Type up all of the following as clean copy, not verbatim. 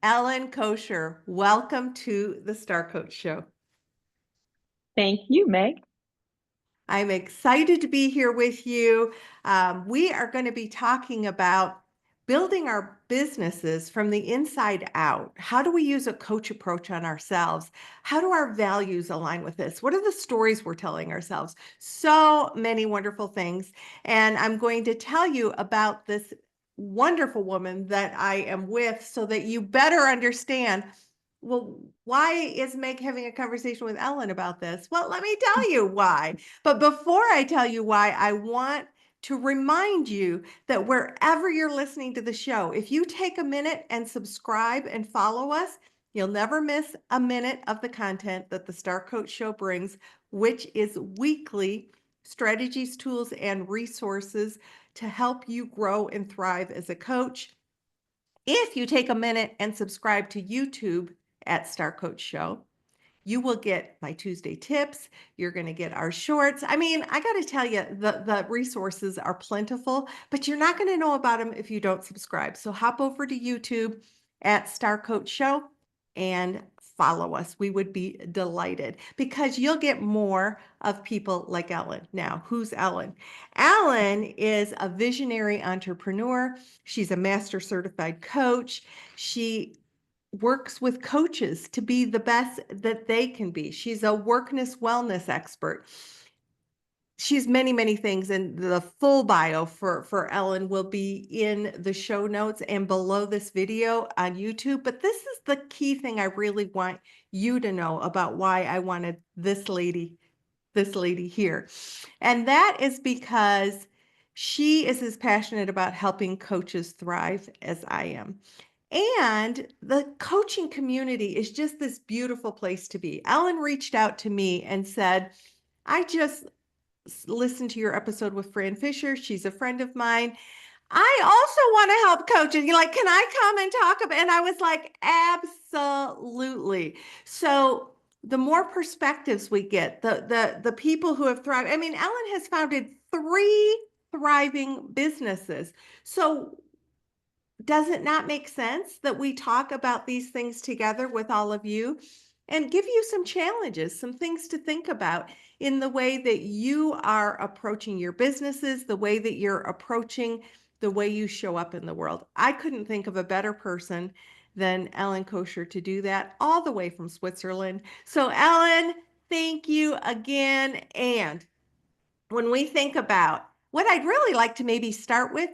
Ellen Kocher. Welcome to the Star Coach Show. Thank you, Meg. I'm excited to be here with you. We are going to be talking about building our businesses from the inside out. How do we use a coach approach on ourselves? How do our values align with this? What are the stories we're telling ourselves? So many wonderful things. And I'm going to tell you about this wonderful woman that I am with so that you better understand. Well, why is Meg having a conversation with Ellen about this? Well, let me tell you why. But before I tell you why, I want to remind you that wherever you're listening to the show, if you take a minute and subscribe and follow us, you'll never miss a minute of the content that the Star Coach Show brings, which is weekly strategies, tools, and resources to help you grow and thrive as a coach. If you take a minute and subscribe to YouTube at Star Coach Show, you will get my Tuesday tips. You're going to get our shorts. I mean, I got to tell you, the resources are plentiful, but you're not going to know about them if you don't subscribe. So hop over to YouTube at Star Coach Show and follow us. We would be delighted because you'll get more of people like Ellen. Now, who's Ellen? Ellen is a visionary entrepreneur. She's a master certified coach. She works with coaches to be the best that they can be. She's a wellness expert. She's many, many things, and the full bio for Ellen will be in the show notes and below this video on YouTube. But this is the key thing I really want you to know about why I wanted this lady here. And that is because she is as passionate about helping coaches thrive as I am. And the coaching community is just this beautiful place to be. Ellen reached out to me and said, I just listened to your episode with Fran Fisher. She's a friend of mine. I also want to help coaches. You're like, can I come and talk about? And I was like, absolutely. So the more perspectives we get, the people who have thrived. I mean, Ellen has founded 3 thriving businesses. So does it not make sense that we talk about these things together with all of you and give you some challenges, some things to think about in the way that you are approaching your businesses, the way that you're approaching the way you show up in the world? I couldn't think of a better person than Ellen Kocher to do that, all the way from Switzerland. So Ellen, thank you again. And when we think about what I'd really like to maybe start with,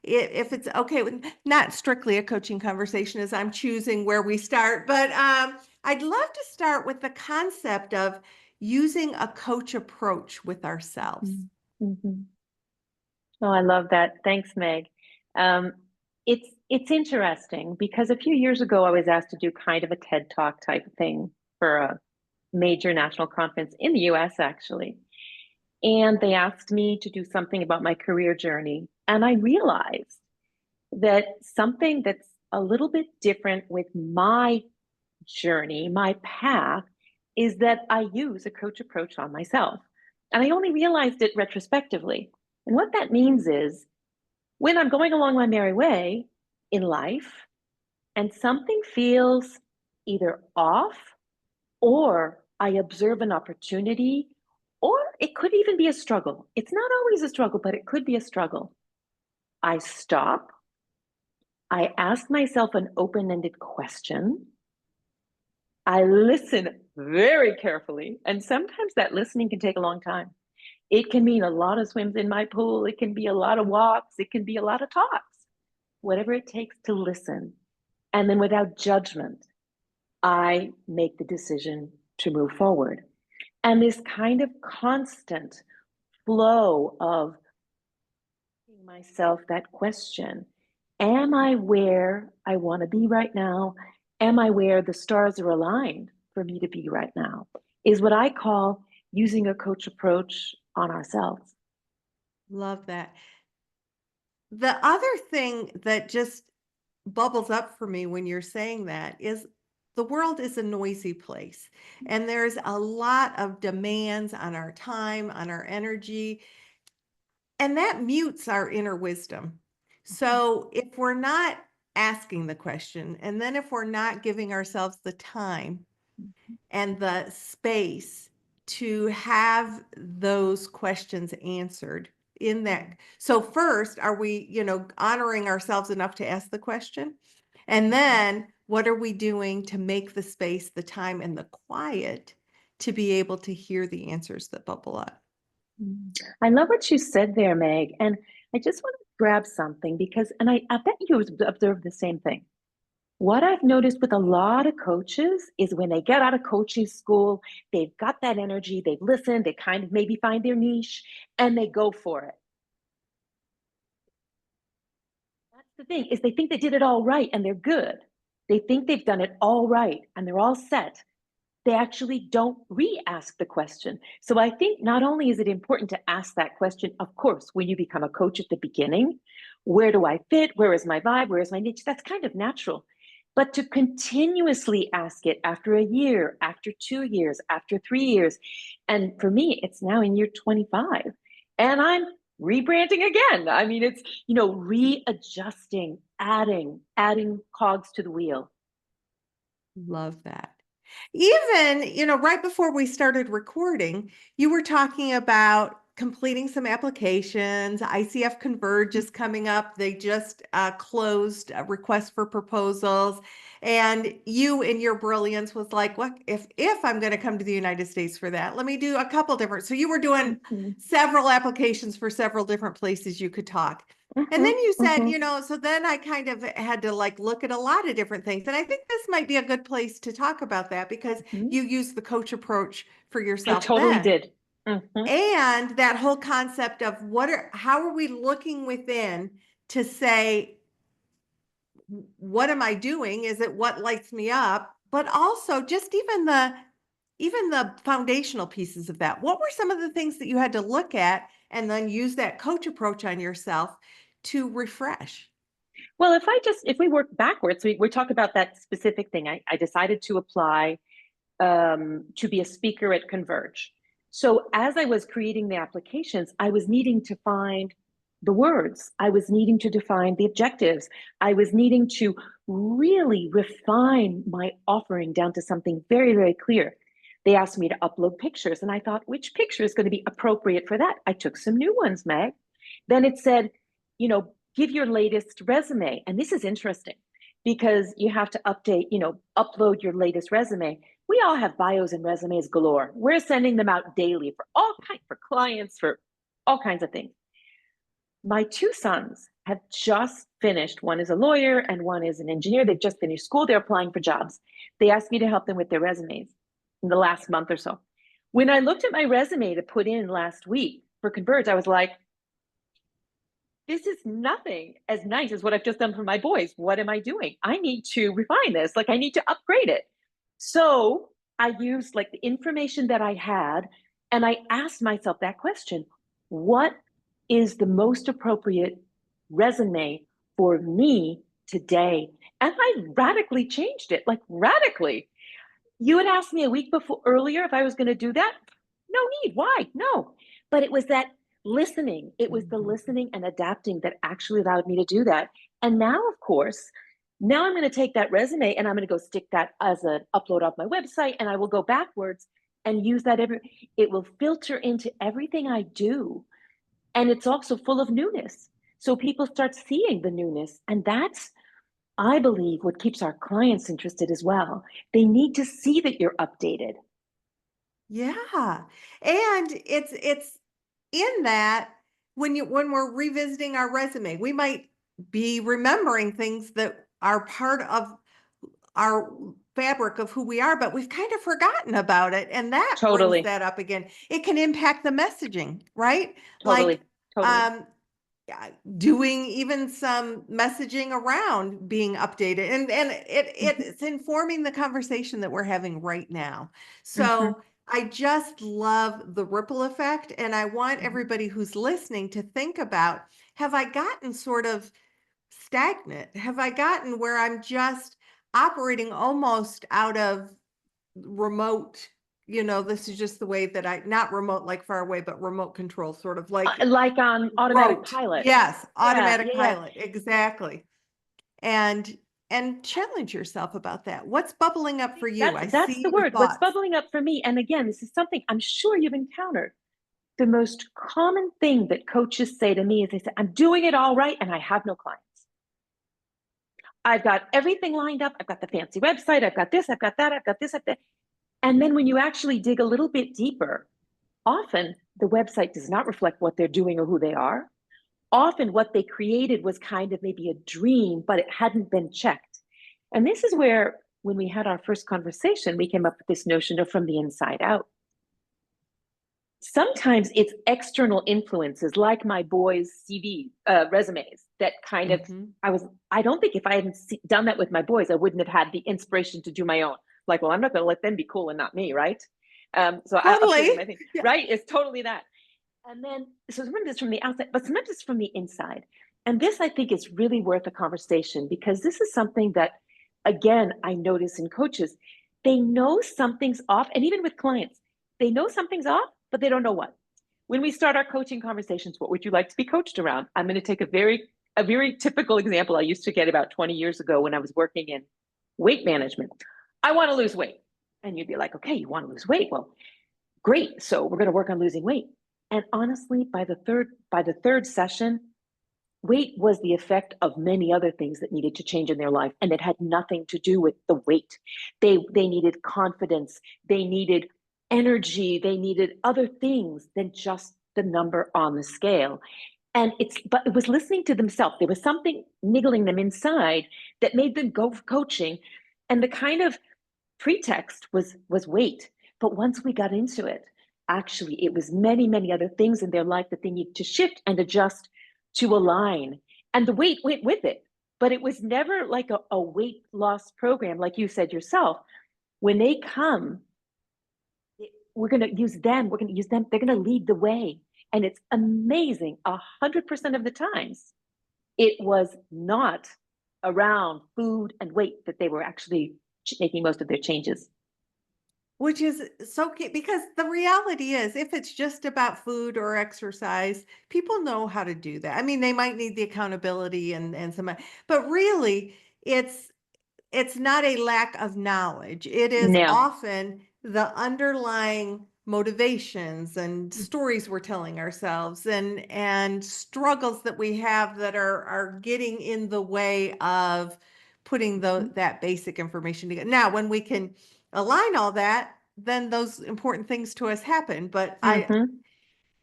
if it's okay, with not strictly a coaching conversation as I'm choosing where we start, but I'd love to start with the concept of using a coach approach with ourselves. Mm-hmm. Oh, I love that. Thanks, Meg. It's interesting because a few years ago I was asked to do kind of a TED Talk type thing for a major national conference in the US, actually. And they asked me to do something about my career journey. And I realized that something that's a little bit different with my journey, my path, is that I use a coach approach on myself. And I only realized it retrospectively. And what that means is when I'm going along my merry way in life and something feels either off or I observe an opportunity, or it could even be a struggle. It's not always a struggle, but it could be a struggle. I stop. I ask myself an open-ended question. I listen very carefully. And sometimes that listening can take a long time. It can mean a lot of swims in my pool. It can be a lot of walks. It can be a lot of talks, whatever it takes to listen. And then without judgment, I make the decision to move forward. And this kind of constant flow of asking myself that question, am I where I want to be right now? Am I where the stars are aligned for me to be right now? Is what I call using a coach approach on ourselves. Love that. The other thing that just bubbles up for me when you're saying that is the world is a noisy place, and there's a lot of demands on our time, on our energy, and that mutes our inner wisdom. So if we're not asking the question. And then if we're not giving ourselves the time and the space to have those questions answered in that. So first, are we, honoring ourselves enough to ask the question? And then what are we doing to make the space, the time, and the quiet to be able to hear the answers that bubble up? I love what you said there, Meg. And I just want to grab something because, and I bet you observed the same thing. What I've noticed with a lot of coaches is when they get out of coaching school, they've got that energy, they've listened, they kind of maybe find their niche, and they go for it. That's the thing, is they think they did it all right and they're good. They think they've done it all right and they're all set. They actually don't re-ask the question. So I think not only is it important to ask that question, of course, when you become a coach at the beginning, where do I fit? Where is my vibe? Where is my niche? That's kind of natural. But to continuously ask it after a year, after 2 years, after 3 years, and for me, it's now in year 25, and I'm rebranding again. I mean, it's, readjusting, adding cogs to the wheel. Love that. Even, right before we started recording, you were talking about completing some applications. ICF Converge is coming up. They just closed a request for proposals. And you, in your brilliance, was like, "What if I'm going to come to the United States for that? Let me do a couple different." So you were doing several applications for several different places you could talk. And then you said, so then I kind of had to look at a lot of different things. And I think this might be a good place to talk about that because you use the coach approach for I yourself totally then. did. And that whole concept of how are we looking within to say, what am I doing? Is it what lights me up? But also just even the foundational pieces of that. What were some of the things that you had to look at and then use that coach approach on yourself to refresh? Well, if we work backwards, we talk about that specific thing. I decided to apply to be a speaker at Converge. So as I was creating the applications, I was needing to find the words. I was needing to define the objectives. I was needing to really refine my offering down to something very, very clear. They asked me to upload pictures, and I thought, which picture is going to be appropriate for that? I took some new ones, Meg. Then it said, give your latest resume. And this is interesting because you have to upload your latest resume. We all have bios and resumes galore. We're sending them out daily for clients, for all kinds of things. My two sons have just finished. One is a lawyer and one is an engineer. They've just finished school. They're applying for jobs. They asked me to help them with their resumes in the last month or so. When I looked at my resume to put in last week for Converge, I was like, this is nothing as nice as what I've just done for my boys. What am I doing? I need to refine this. I need to upgrade it. So I used the information that I had, and I asked myself that question: what is the most appropriate resume for me today? And I radically changed it, radically. You had asked me a week earlier if I was going to do that. No need. Why? No. But it was that listening. It was the listening and adapting that actually allowed me to do that. And now, of course, now I'm going to take that resume and I'm going to go stick that as an upload off my website, and I will go backwards and use that it will filter into everything I do. And it's also full of newness. So people start seeing the newness, and that's, I believe, what keeps our clients interested as well. They need to see that you're updated. Yeah. And it's in that when we're revisiting our resume, we might be remembering things that are part of our fabric of who we are, but we've kind of forgotten about it. And that brings Totally, that up again. It can impact the messaging, right? totally, totally. Um, doing even some messaging around being updated, and it's informing the conversation that we're having right now. Mhm. So I just love the ripple effect, and I want everybody who's listening to think about, have I gotten sort of stagnant? Have I gotten where I'm just operating almost out of remote, this is just the way that not remote like far away, but remote control, sort of like Like on automatic rote. pilot. Yes, Yeah, automatic yeah, yeah. pilot. Exactly. and challenge yourself about that. What's bubbling up for you? I That's see the your word. What's thoughts. bubbling up for me? And again, this is something I'm sure you've encountered. The most common thing that coaches say to me is they say, I'm doing it all right and I have no clients. I've got everything lined up. I've got the fancy website. I've got this, I've got that, I've got this, I've got that. And then when you actually dig a little bit deeper, often the website does not reflect what they're doing or who they are. Often what they created was kind of maybe a dream, but it hadn't been checked. And this is where, when we had our first conversation, we came up with this notion of from the inside out. Sometimes it's external influences, like my boys' resumes, that kind of, I don't think if I hadn't done that with my boys, I wouldn't have had the inspiration to do my own. Like, well, I'm not going to let them be cool and not me, right? So I'll do my thing, right? It's totally that. And then, so sometimes it's from the outside, but sometimes it's from the inside. And this, I think, is really worth a conversation, because this is something that, again, I notice in coaches. They know something's off, and even with clients, they know something's off, but they don't know what. When we start our coaching conversations, what would you like to be coached around? I'm going to take a very typical example I used to get about 20 years ago when I was working in weight management. I want to lose weight. And you'd be like, okay, you want to lose weight? Well, great. So we're going to work on losing weight. And honestly, by the third session, weight was the effect of many other things that needed to change in their life. And it had nothing to do with the weight. They needed confidence. They needed energy. They needed other things than just the number on the scale. But it was listening to themselves. There was something niggling them inside that made them go for coaching. And the kind of pretext was weight. But once we got into it, actually, it was many, many other things in their life that they needed to shift and adjust to align. And the weight went with it. But it was never like a weight loss program, like you said yourself. When they come, we're going to use them. We're going to use them. They're going to lead the way. And it's amazing. 100% of the times, it was not around food and weight that they were actually making most of their changes. Which is so key, because the reality is, if it's just about food or exercise, people know how to do that. I mean, they might need the accountability and some, but really, it's not a lack of knowledge. It is No. often the underlying motivations and stories we're telling ourselves, and struggles that we have that are getting in the way of putting that basic information together. Now, when we can align all that, then those important things to us happen. But and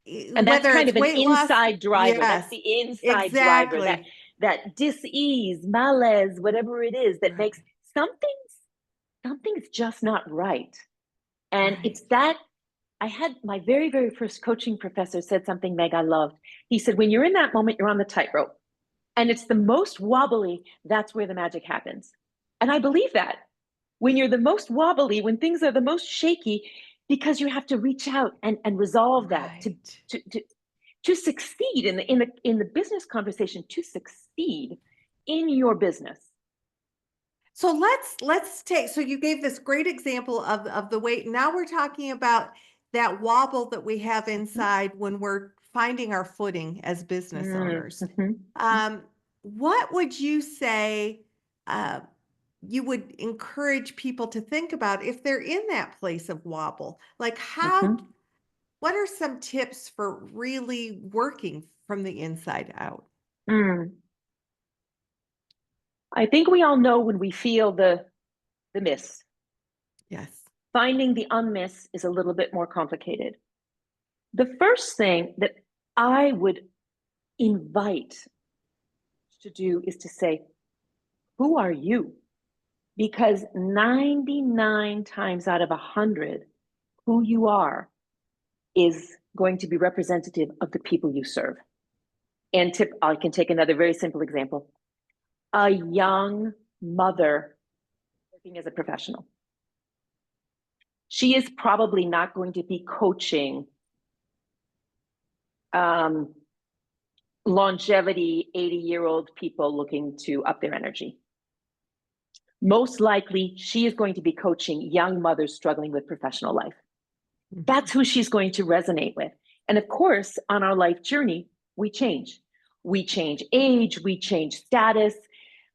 that's whether kind it's of an weight loss, inside driver. yes, That's the inside driver, exactly. that dis-ease, malaise, whatever it is that makes something's just not right. And it's that. I had my very, very first coaching professor said something, Meg, I loved. He said, when you're in that moment, you're on the tightrope. And it's the most wobbly, that's where the magic happens. And I believe that. When you're the most wobbly, when things are the most shaky, because you have to reach out and resolve that to succeed in the business conversation, to succeed in your business. So let's take, so you gave this great example of the weight. Now we're talking about that wobble that we have inside when we're finding our footing as business owners. What would you say you would encourage people to think about if they're in that place of wobble? Like what are some tips for really working from the inside out? I think we all know when we feel the miss. Yes. Finding the unmiss is a little bit more complicated. The first thing that I would invite to do is to say, who are you? Because 99 times out of 100, who you are is going to be representative of the people you serve. And I can take another very simple example. A young mother working as a professional. She is probably not going to be coaching longevity 80-year-old people looking to up their energy. Most likely, she is going to be coaching young mothers struggling with professional life. That's who she's going to resonate with. And of course, on our life journey, we change. We change age, we change status,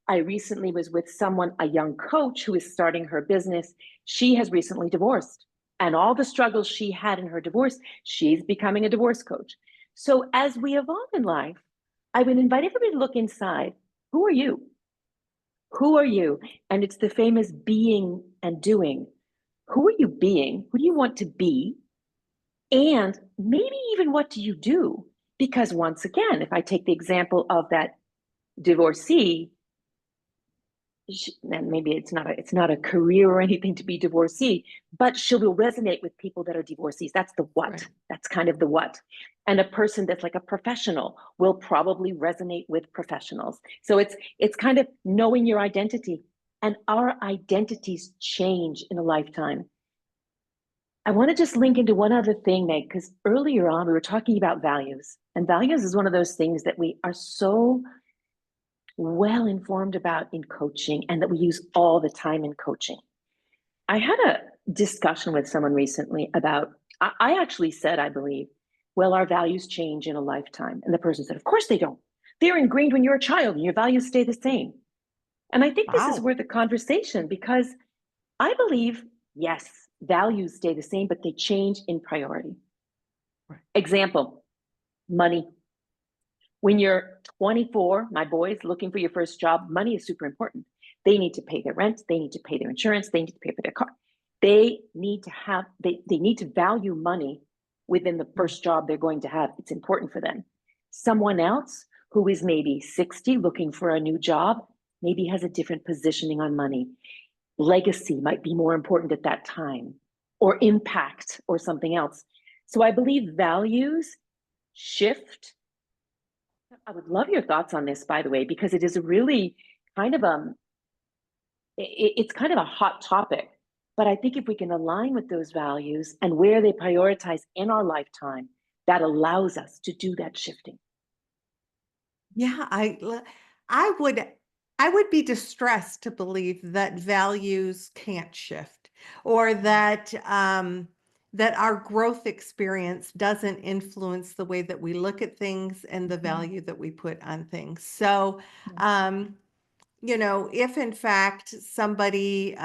I recently was with someone, a young coach who is starting her business. She has recently divorced, and all the struggles she had in her divorce, she's becoming a divorce coach. So as we evolve in life, I would invite everybody to look inside. Who are you? Who are you? And it's the famous being and doing. Who are you being? Who do you want to be? And maybe even what do you do? Because once again, if I take the example of that divorcee, and maybe it's not a career or anything to be divorcee, but she will resonate with people that are divorcees. That's the what. Right. That's kind of the what. And a person that's like a professional will probably resonate with professionals. So it's kind of knowing your identity, and our identities change in a lifetime. I want to just link into one other thing, Meg, because earlier on we were talking about values, and values is one of those things that we are so well informed about in coaching and that we use all the time in coaching. I had a discussion with someone recently about, I actually said, I believe, well, our values change in a lifetime. And the person said, of course they don't. They're ingrained when you're a child and your values stay the same. And I think this is Wow. worth a conversation because I believe, yes, values stay the same, but they change in priority. Right. Example, money. When you're 24, my boys looking for your first job, money is super important. They need to pay their rent, they need to pay their insurance, they need to pay for their car. They need to have, they need to value money within the first job they're going to have. It's important for them. Someone else who is maybe 60 looking for a new job, maybe has a different positioning on money. Legacy might be more important at that time, or impact, or something else. So I believe values shift. I would love your thoughts on this, by the way, because it is a really kind of it's kind of a hot topic. But I think if we can align with those values and where they prioritize in our lifetime, that allows us to do that shifting. Yeah, I would I would be distressed to believe that values can't shift, or that that our growth experience doesn't influence the way that we look at things and the Mhm. value that we put on things. So, um, if in fact somebody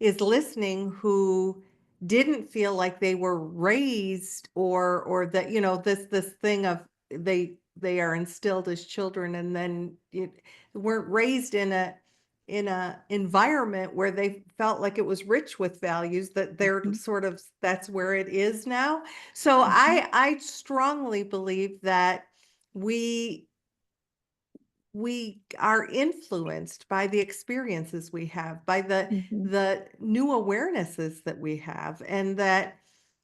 is listening who didn't feel like they were raised, or that this thing of they are instilled as children, and then weren't raised in a environment where they felt like it was rich with values, that they're Mhm. sort of that's where it is now. So Mhm. I strongly believe that we we are influenced by the experiences we have, by the Mhm. the new awarenesses that we have, and that,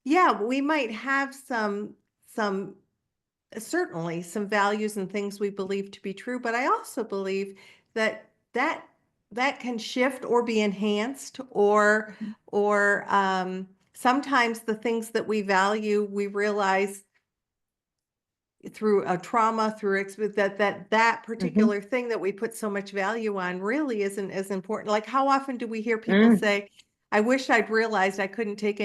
yeah, we might have some certainly some values and things we believe to be true, but I also believe that that can shift or be enhanced, Mhm. or sometimes the things that we value, we realize through a trauma, that Mhm. particular thing that we put so much value on really isn't as important. Like, how often do we hear people Mm. say, I wish I'd realized I couldn't take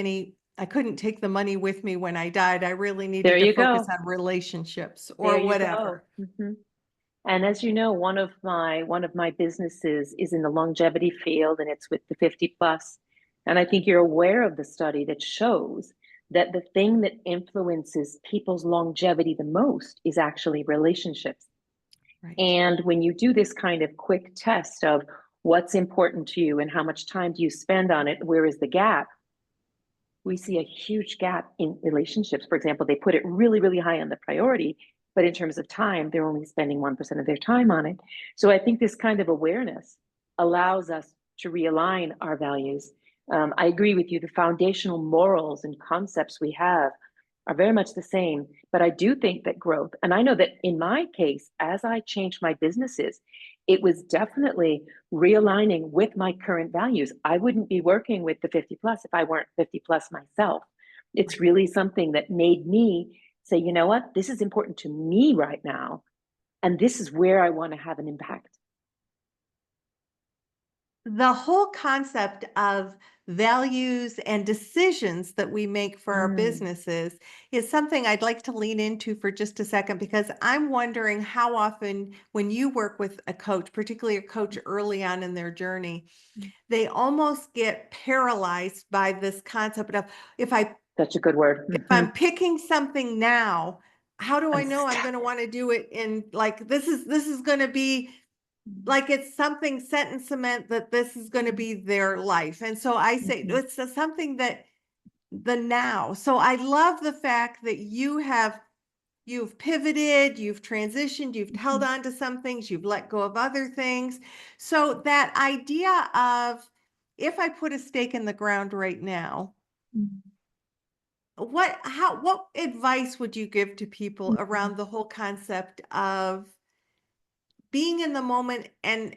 the money with me when I died. I really There needed to you focus go. on relationships There or you go. whatever. Mhm. And as you know, one of my businesses is in the longevity field, and it's with the 50 plus. And I think you're aware of the study that shows that the thing that influences people's longevity the most is actually relationships. Right. And when you do this kind of quick test of what's important to you and how much time do you spend on it, where is the gap? We see a huge gap in relationships. For example, they put it really, really high on the priority, but in terms of time, they're only spending 1% of their time on it. So I think this kind of awareness allows us to realign our values. I agree with you. The foundational morals and concepts we have are very much the same, but I do think that growth, and I know that in my case, as I changed my businesses, it was definitely realigning with my current values. I wouldn't be working with the 50 plus if I weren't 50 plus myself. It's Right. really something that made me say, you know what, this is important to me right now. And this is where I want to have an impact. the whole concept of values and decisions that we make for our Mm, businesses is something I'd like to lean into for just a second, because I'm wondering how often when you work with a coach, particularly a coach early on in their journey, they almost get paralyzed by this concept of, if I such a good word. if I'm picking something now, how do I'm I know I'm stuck. going to want to do it in, like, this is going to be like, it's something set in cement that this is going to be their life. And so I say Mhm, it's something that the now. So I love the fact that you've pivoted, you've transitioned, you've held mhm, on to some things, you've let go of other things. So that idea of, if I put a stake in the ground right now, mhm, what advice would you give to people mhm, around the whole concept of being in the moment, and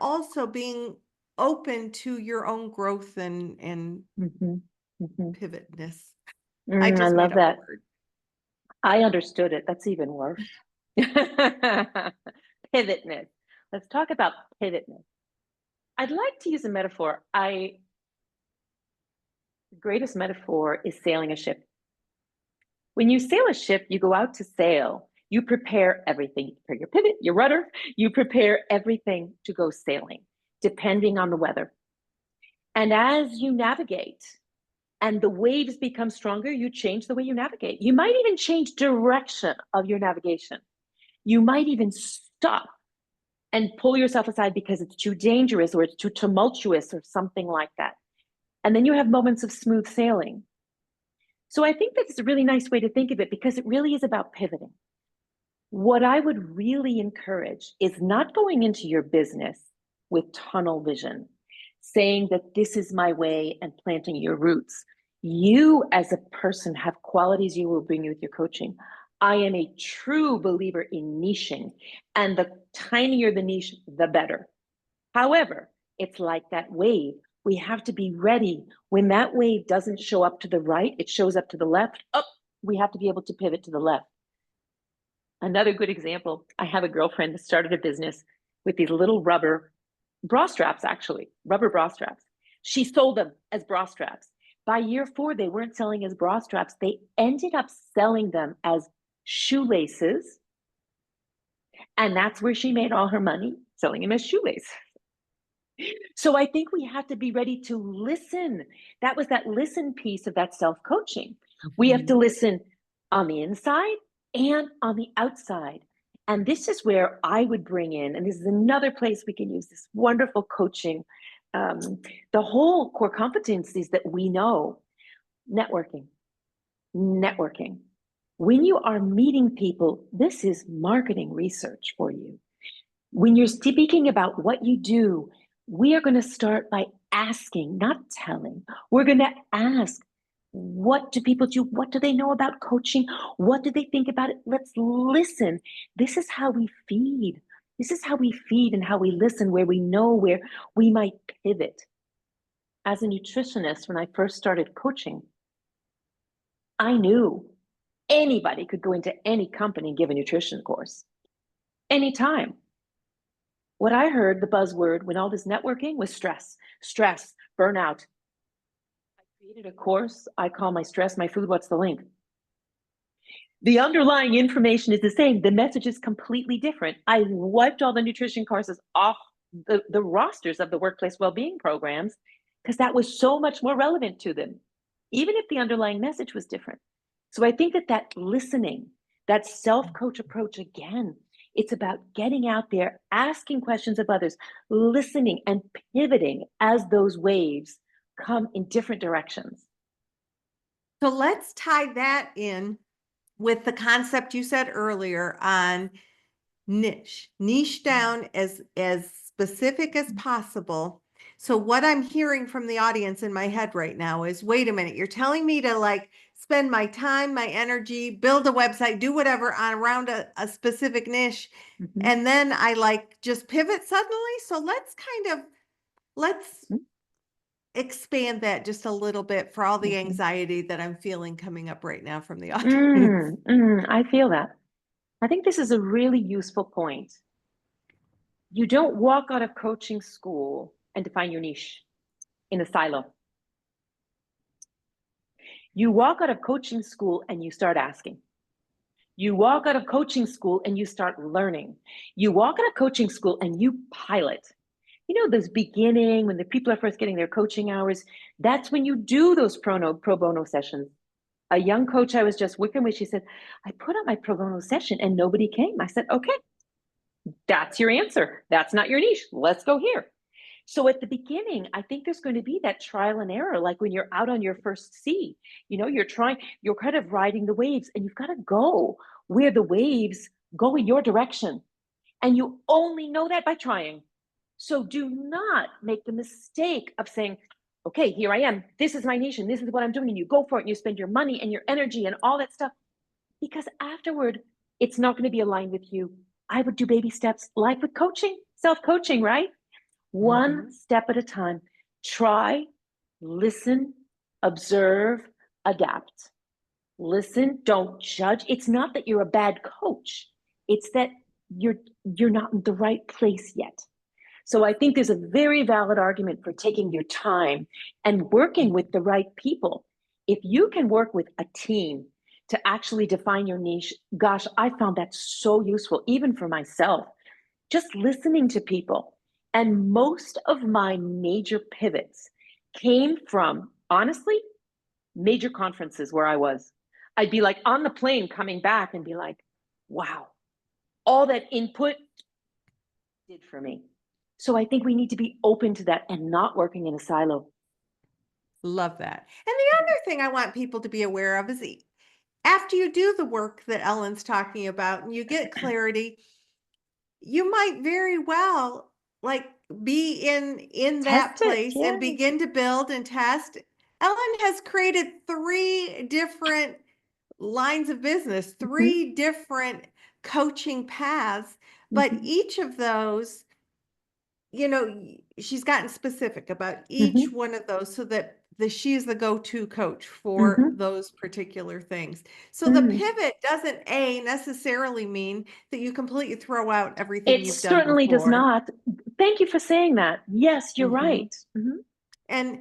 also being open to your own growth and mhm, mhm. pivotness? I I just made love up a that. word. I understood it. That's even worse. Pivotness. Let's talk about pivotness. I'd like to use a metaphor. The greatest metaphor is sailing a ship. When you sail a ship, you go out to sail. You prepare everything. You prepare your pivot, your rudder. You prepare everything to go sailing, depending on the weather. And as you navigate and the waves become stronger, you change the way you navigate. You might even change direction of your navigation. You might even stop and pull yourself aside because it's too dangerous or it's too tumultuous or something like that. And then you have moments of smooth sailing. So I think that's a really nice way to think of it, because it really is about pivoting. What I would really encourage is not going into your business with tunnel vision, saying that this is my way and planting your roots. You, as a person, have qualities you will bring with your coaching. I am a true believer in niching, and the tinier the niche, the better. However, it's like that wave. We have to be ready when that wave doesn't show up to the right, it shows up to the left. Up, we have to be able to pivot to the left. Another good example, I have a girlfriend that started a business with these little rubber bra straps, actually, rubber bra straps. She sold them as bra straps. By year 4, they weren't selling as bra straps. They ended up selling them as shoelaces. And that's where she made all her money, selling them as shoelaces. So I think we have to be ready to listen. That was that listen piece of that self coaching. We have to Mhm. listen on the inside and on the outside. And this is where I would bring in, and this is another place we can use this wonderful coaching, um, the whole core competencies that we know. Networking, networking. When you are meeting people, this is marketing research for you. When you're speaking about what you do, we are going to start by asking, not telling. We're going to ask, what do people do? What do they know about coaching? What do they think about it? Let's listen. This is how we feed. This is how we feed and how we listen, where we know where we might pivot. As a nutritionist, when I first started coaching, I knew anybody could go into any company and give a nutrition course anytime. What I heard, the buzzword when all this networking, was stress, stress, burnout. I created a course I call my stress, my food, what's the link? The underlying information is the same. The message is completely different. I wiped all the nutrition courses off the rosters of the workplace well-being programs because that was so much more relevant to them, even if the underlying message was different. So I think that that listening, that self-coach approach, again, it's about getting out there, asking questions of others, listening and pivoting as those waves come in different directions. So let's tie that in with the concept you said earlier on niche down as specific as possible. So what I'm hearing from the audience in my head right now is, wait a minute, you're telling me to, like, spend my time, my energy, build a website, do whatever on around a specific niche, Mhm. and then I, like, just pivot suddenly. So let's expand that just a little bit for all the Mhm. anxiety that I'm feeling coming up right now from the audience. I feel that. I think this is a really useful point. You don't walk out of coaching school and define your niche in a silo. You walk out of coaching school and you start asking. You walk out of coaching school and you start learning. You walk out of coaching school and you pilot. You know, those beginning, when the people are first getting their coaching hours, that's when you do those pro bono sessions. A young coach I was just working with, she said, I put up my pro bono session and nobody came. I said, okay, that's your answer. That's not your niche. Let's go here. So at the beginning, I think there's going to be that trial and error, like when you're out on your first sea, you know, you're kind of riding the waves, and you've got to go where the waves go in your direction. And you only know that by trying. So do not make the mistake of saying, okay, here I am. This is my niche and this is what I'm doing. And you go for it and you spend your money and your energy and all that stuff. Because afterward, it's not going to be aligned with you. I would do baby steps, like with coaching, self-coaching, right? One step at a time. Try, listen, observe, adapt. Listen, don't judge. It's not that you're a bad coach. It's that you're not in the right place yet. So I think there's a very valid argument for taking your time and working with the right people. If you can work with a team to actually define your niche, gosh, I found that so useful, even for myself, just listening to people. And most of my major pivots came from, honestly, major conferences where I was. I'd be like on the plane coming back and be like, wow, all that input did for me. So I think we need to be open to that and not working in a silo. Love that. And the other thing I want people to be aware of is after you do the work that Ellen's talking about and you get clarity, you might very well like be in that Test it, place yeah. and begin to build and test. Ellen has created 3 different lines of business, 3 different coaching paths, but each of those, you know, she's gotten specific about each one of those so that she's the go-to coach for those particular things. So the pivot doesn't necessarily mean that you completely throw out everything It you've done certainly does before. not. Thank you for saying that. Yes, you're right. And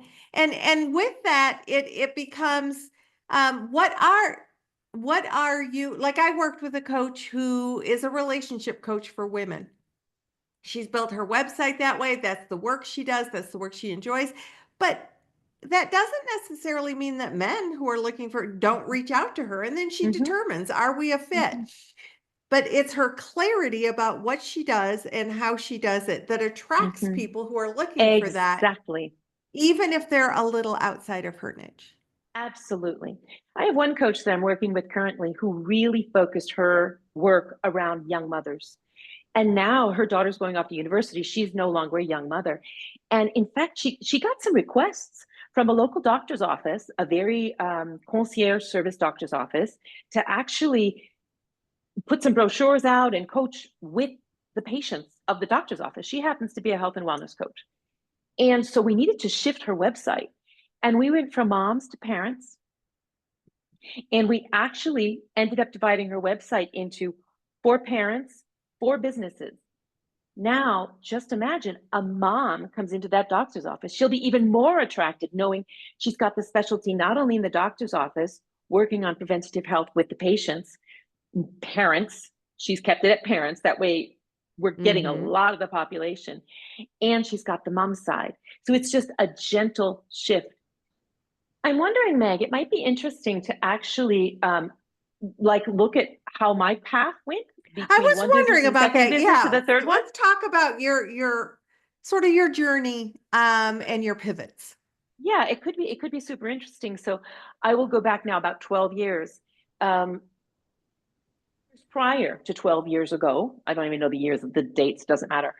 with that, it becomes what are you like? I worked with a coach who is a relationship coach for women. She's built her website that way. That's the work she does. That's the work she enjoys. But that doesn't necessarily mean that men who are looking for don't reach out to her. And then she determines, are we a fit? But it's her clarity about what she does and how she does it that attracts people who are looking for that, Exactly. even if they're a little outside of her niche. Absolutely. I have one coach that I'm working with currently who really focused her work around young mothers. And now her daughter's going off to university. She's no longer a young mother. And in fact, she got some requests from a local doctor's office, a very concierge service doctor's office, to actually put some brochures out and coach with the patients of the doctor's office. She happens to be a health and wellness coach. And so we needed to shift her website. And we went from moms to parents. And we actually ended up dividing her website into 4 parents, 4 businesses. Now, just imagine a mom comes into that doctor's office. She'll be even more attracted knowing she's got the specialty not only in the doctor's office, working on preventative health with the patients, parents. She's kept it at parents. That way, we're getting a lot of the population. And she's got the mom side. So it's just a gentle shift. I'm wondering, Meg, it might be interesting to actually look at how my path went between I was wondering about that. to the third one. Let's talk about your sort of your journey and your pivots. Yeah, it could be super interesting. So I will go back now about 12 years. Prior to 12 years ago, I don't even know the years, the dates, doesn't matter.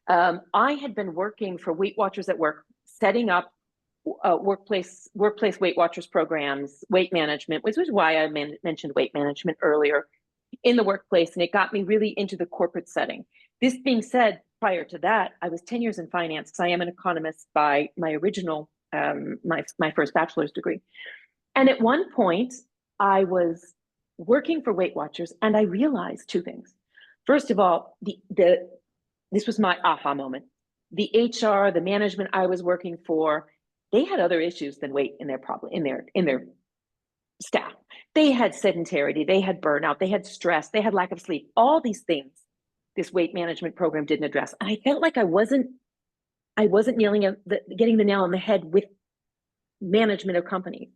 I had been working for Weight Watchers at Work, setting up workplace Weight Watchers programs, weight management, which was why I mentioned weight management earlier in the workplace, and it got me really into the corporate setting. This being said, prior to that, I was 10 years in finance because I am an economist by my original, my first bachelor's degree. And at one point, I was working for Weight Watchers, and I realized 2 things. First of all, this was my aha moment. the HR, the management I was working for, they had other issues than weight in their staff. They had sedentarity, they had burnout, they had stress, they had lack of sleep, all these things this weight management program didn't address. And I felt like I wasn't getting the nail on the head with management of companies.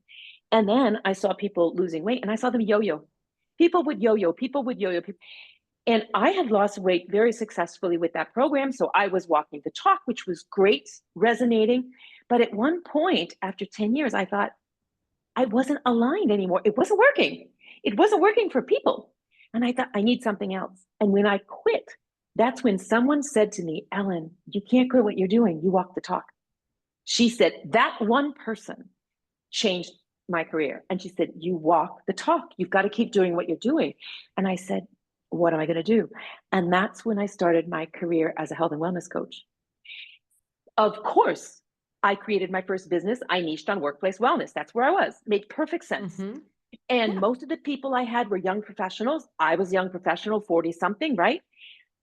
And then I saw people losing weight and I saw them yo-yo. People would yo-yo. And I had lost weight very successfully with that program. So I was walking the talk, which was great, resonating. But at one point, after 10 years, I thought I wasn't aligned anymore. It wasn't working. It wasn't working for people. And I thought, I need something else. And when I quit, that's when someone said to me, Ellen, you can't quit what you're doing. You walk the talk. She said, that one person changed my career. And she said, you walk the talk. You've got to keep doing what you're doing. And I said, what am I going to do? And that's when I started my career as a health and wellness coach. Of course, I created my first business. I niched on workplace wellness. That's where I was. Made perfect sense. Mm-hmm. And Yeah. most of the people I had were young professionals. I was young professional, 40 something, right?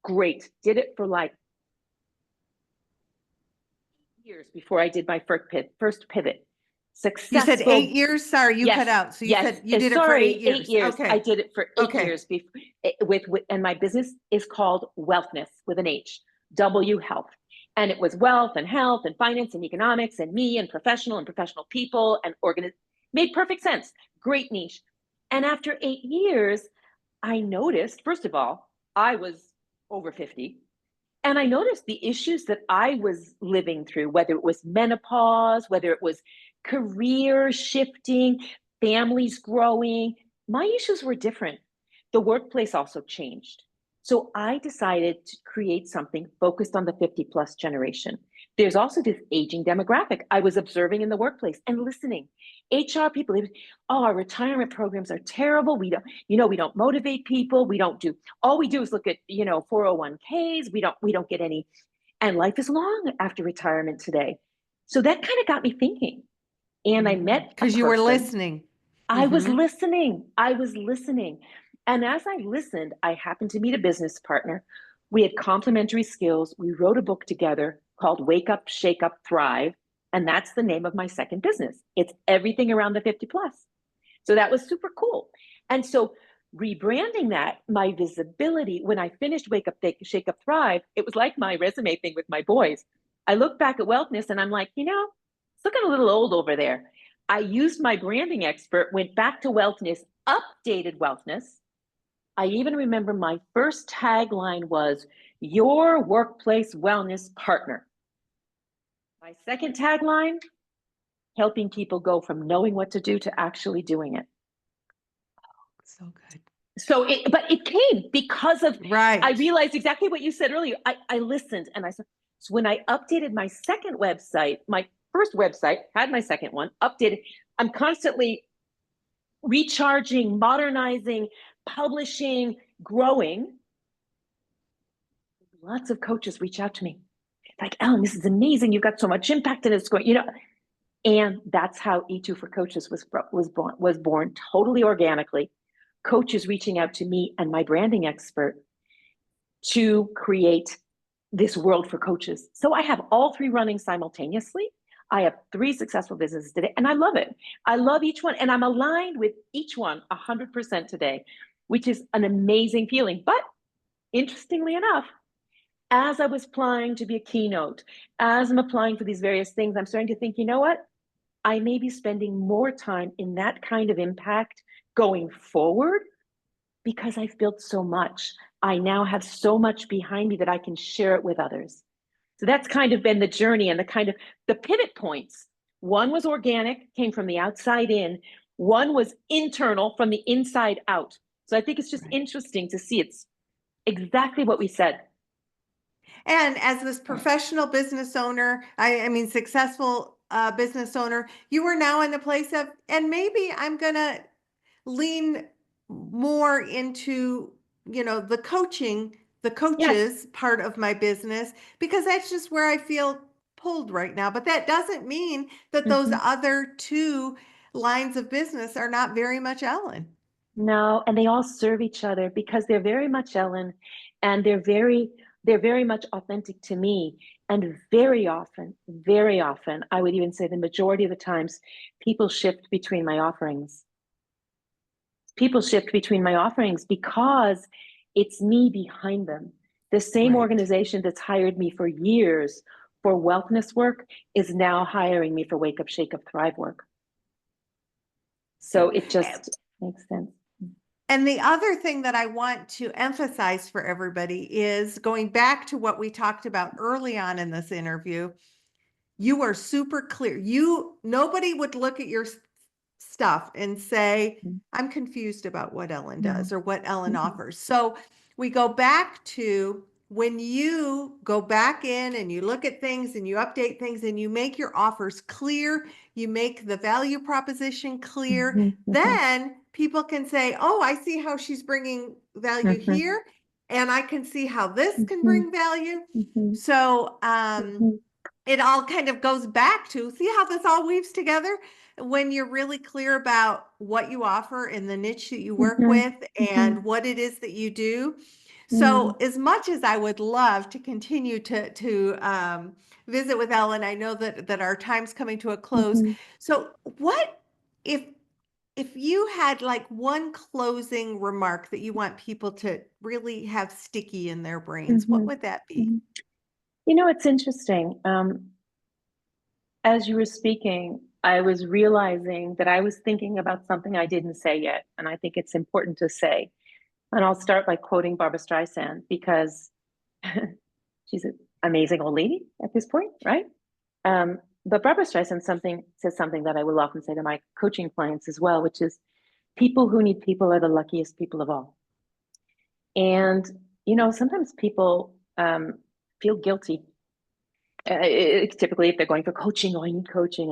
Great. Did it for like years before I did my first pivot. You said Successful. 8 years? Sorry, you cut out. So you said you did it for 8 years. 8 years. Okay. I did it for 8 Okay. years and my business is called Whealthness with an H, W Health. And it was wealth and health and finance and economics and me and professional people and made perfect sense. Great niche. And after 8 years, I noticed, first of all, I was over 50. And I noticed the issues that I was living through, whether it was menopause, whether it was career shifting, families growing, my issues were different. The workplace also changed. So I decided to create something focused on the 50 plus generation. There's also this aging demographic I was observing in the workplace and listening. HR people, oh, our retirement programs are terrible. We don't motivate people. All we do is look at, 401ks. We don't get any, and life is long after retirement today. So that kind of got me thinking. And I met because you were listening. I was listening. And as I listened, I happened to meet a business partner. We had complementary skills. We wrote a book together called Wake Up, Shake Up, Thrive. And that's the name of my second business. It's everything around the 50 plus. So that was super cool. And so rebranding that, my visibility, when I finished Wake Up, Shake Up, Thrive, it was like my resume thing with my boys. I look back at Wellness and I'm like, it's looking a little old over there. I used my branding expert, went back to Wellness, updated Wellness. I even remember my first tagline was, your workplace wellness partner. My second tagline, helping people go from knowing what to do to actually doing it. So good. But it came because of, right. I realized exactly what you said earlier. I listened and I said, so when I updated my second website, my first website had my second one updated. I'm constantly recharging, modernizing, publishing, growing. Lots of coaches reach out to me. Like, Ellen, this is amazing. You've got so much impact and it's going, and that's how E2 for Coaches was born totally organically. Coaches reaching out to me and my branding expert to create this world for coaches. So I have all three running simultaneously. I have 3 successful businesses today, and I love it. I love each one, and I'm aligned with each one 100% today, which is an amazing feeling. But interestingly enough, as I was applying to be a keynote, as I'm applying for these various things, I'm starting to think, you know what? I may be spending more time in that kind of impact going forward because I've built so much. I now have so much behind me that I can share it with others. So that's kind of been the journey and the pivot points. One was organic, came from the outside in. One was internal, from the inside out. So I think it's just interesting to see it's exactly what we said. And as this professional business owner, I mean, successful business owner, you are now in the place of, and maybe I'm going to lean more into, the coaches Yes. part of my business, because that's just where I feel pulled right now. But that doesn't mean that those other 2 lines of business are not very much Ellen. No, and they all serve each other because they're very much Ellen, and they're very they're very much authentic to me. And very often, I would even say the majority of the times, people shift between my offerings. People shift between my offerings because it's me behind them. The same Right. organization that's hired me for years for wellness work is now hiring me for Wake Up, Shake Up, Thrive work. So it just makes sense. And the other thing that I want to emphasize for everybody is going back to what we talked about early on in this interview. You are super clear. Nobody would look at your stuff and say, I'm confused about what Ellen No. does or what Ellen Mm-mm. offers. So we go back to when you go back in and you look at things and you update things and you make your offers clear, you make the value proposition clear, then people can say, oh, I see how she's bringing value here, and I can see how this can bring value. So it all kind of goes back to, see how this all weaves together when you're really clear about what you offer in the niche that you work with and what it is that you do. So as much as I would love to continue to visit with Ellen, I know that our time's coming to a close. So what if you had like one closing remark that you want people to really have sticky in their brains, what would that be? You know, it's interesting. As you were speaking, I was realizing that I was thinking about something I didn't say yet, and I think it's important to say. And I'll start by quoting Barbara Streisand because she's an amazing old lady at this point, right? But Barbara Streisand says something that I will often say to my coaching clients as well, which is people who need people are the luckiest people of all. And, you know, sometimes people feel guilty. Typically, if they're going for coaching, oh, I need coaching,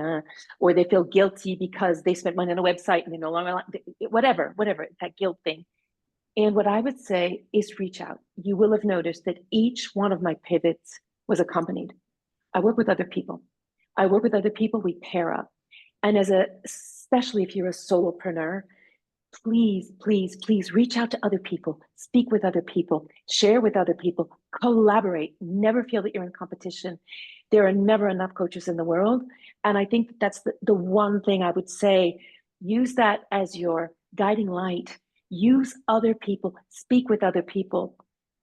or they feel guilty because they spent money on a website and they no longer, whatever, that guilt thing. And what I would say is reach out. You will have noticed that each one of my pivots was accompanied. I work with other people. We pair up. And especially if you're a solopreneur, please reach out to other people, speak with other people, share with other people, collaborate. Never feel that you're in competition. There are never enough coaches in the world. And I think that's the one thing I would say. Use that as your guiding light. Use other people, speak with other people.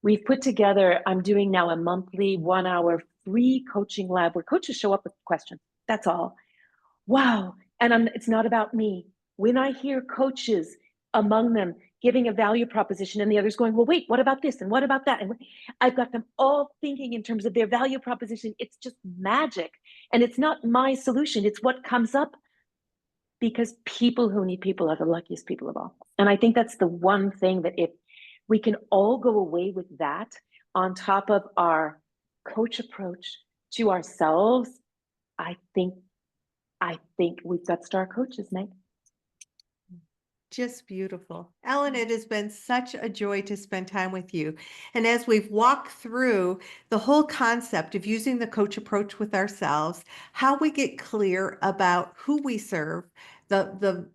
We've put together, I'm doing now a monthly 1 hour free coaching lab where coaches show up with questions. That's all. Wow. And it's not about me. When I hear coaches among them giving a value proposition and the others going, well, wait, what about this? And what about that? And I've got them all thinking in terms of their value proposition. It's just magic. And it's not my solution. It's what comes up because people who need people are the luckiest people of all. And I think that's the one thing that if we can all go away with that on top of our coach approach to ourselves, I think we've got star coaches, Meg. Just beautiful. Ellen, it has been such a joy to spend time with you. And as we've walked through the whole concept of using the coach approach with ourselves, how we get clear about who we serve, the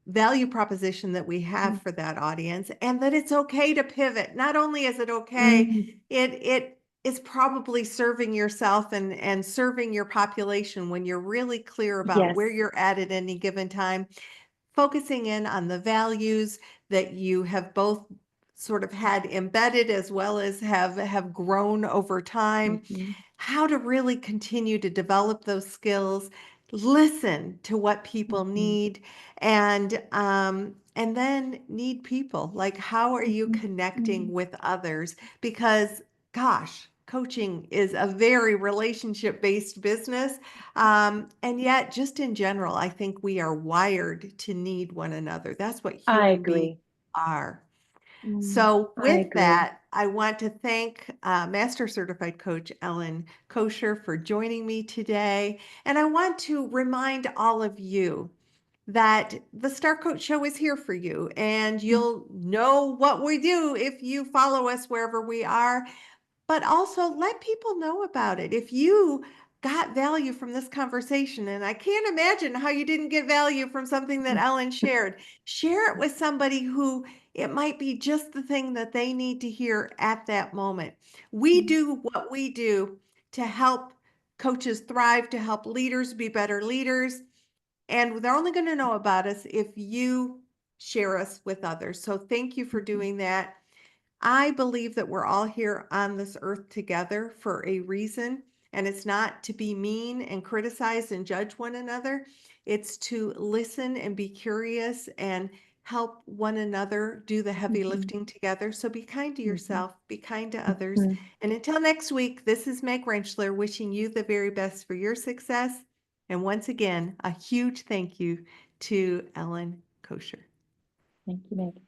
value proposition that we have for that audience, and that it's okay to pivot. Not only is it okay, it is probably serving yourself and serving your population when you're really clear about where you're at any given time, focusing in on the values that you have both sort of had embedded as well as have grown over time, how to really continue to develop those skills, listen to what people need, and then need people. Like, how are you connecting with others? Because gosh, coaching is a very relationship-based business. And yet, just in general, I think we are wired to need one another. That's what I human beings agree. are. So I with agree. that, I want to thank Master Certified Coach Ellen Kocher for joining me today. And I want to remind all of you that the Star Coach Show is here for you, and you'll know what we do if you follow us wherever we are. But also let people know about it. If you got value from this conversation, and I can't imagine how you didn't get value from something that Ellen shared, share it with somebody who It might be just the thing that they need to hear at that moment. We Mm, do what we do to help coaches thrive, to help leaders be better leaders. And they're only going to know about us if you share us with others. So thank you for mhm, doing that. I believe that we're all here on this earth together for a reason, and it's not to be mean and criticize and judge one another. It's to listen and be curious and help one another do the heavy mhm, lifting together. So be kind to mhm, yourself, be kind to others. mhm. And until next week, this is Meg Rentschler wishing you the very best for your success. And once again, a huge thank you to Ellen Kocher. Thank you, Meg.